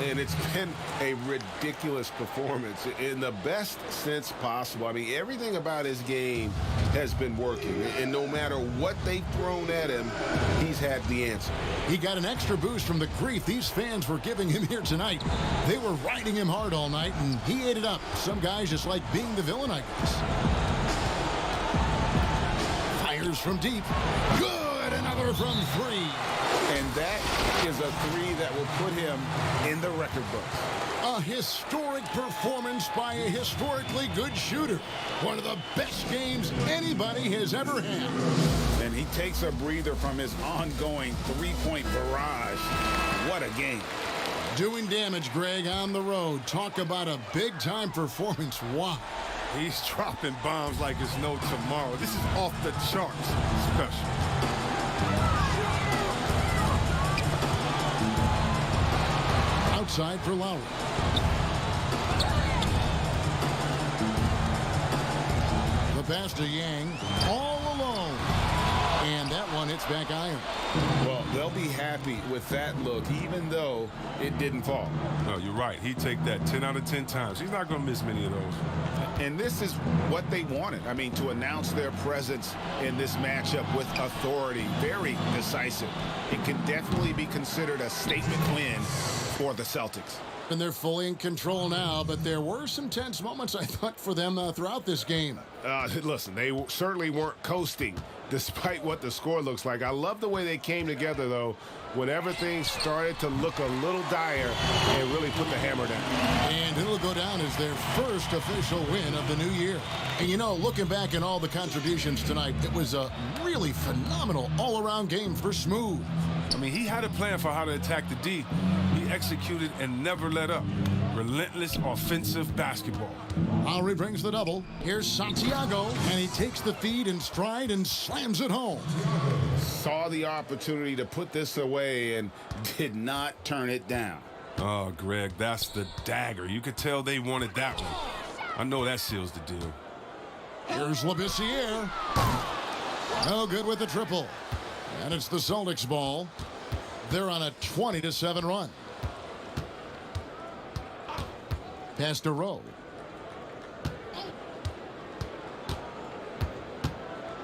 And it's been a ridiculous performance in the best sense possible. I mean, everything about his game has been working. And no matter what they've thrown at him, he's had the answer. He got an extra boost from the grief these fans were giving him here tonight. They were riding him hard all night, and he ate it up. Some guys just like being the villain, I guess. Fires from deep. Good! Another from 3. And that is a 3 that will put him in the record books. A historic performance by a historically good shooter. One of the best games anybody has ever had. And he takes a breather from his ongoing 3-point barrage. What a game. Doing damage, Greg, on the road. Talk about a big-time performance. Wow. He's dropping bombs like it's no tomorrow. This is off the charts special. Outside for Lowry. pass to Yang, all alone. And that one hits back iron. Well, they'll be happy with that look, even though it didn't fall. No, you're right. He'd take that 10 out of 10 times. He's not going to miss many of those. And this is what they wanted. I mean, to announce their presence in this matchup with authority, very decisive. It can definitely be considered a statement win for the Celtics. And they're fully in control now, but there were some tense moments, I thought, for them throughout this game. Listen, they certainly weren't coasting despite what the score looks like. I love the way they came together, though, when everything started to look a little dire and really put the hammer down. And it'll go down as their first official win of the new year. And, you know, looking back at all the contributions tonight, it was a really phenomenal all-around game for Smooth. I mean, he had a plan for how to attack the D. He executed and never let up. Relentless offensive basketball. Lowry brings the double. Here's Santiago, and he takes the feed in stride and slams it home. Saw the opportunity to put this away and did not turn it down. Oh, Greg, that's the dagger. You could tell they wanted that one. I know that seals the deal. Here's Labissiere. No good with the triple. And it's the Celtics ball. They're on a 20-7 run. Pass to Rowe.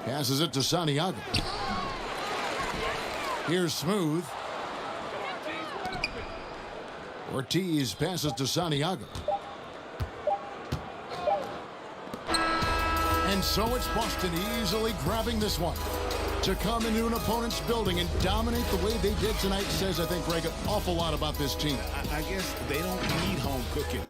Passes it to Santiago. Here's Smooth. Ortiz passes to Santiago. And so it's Boston easily grabbing this one. To come into an opponent's building and dominate the way they did tonight says, I think, Greg, an awful lot about this team. I guess they don't need home cooking.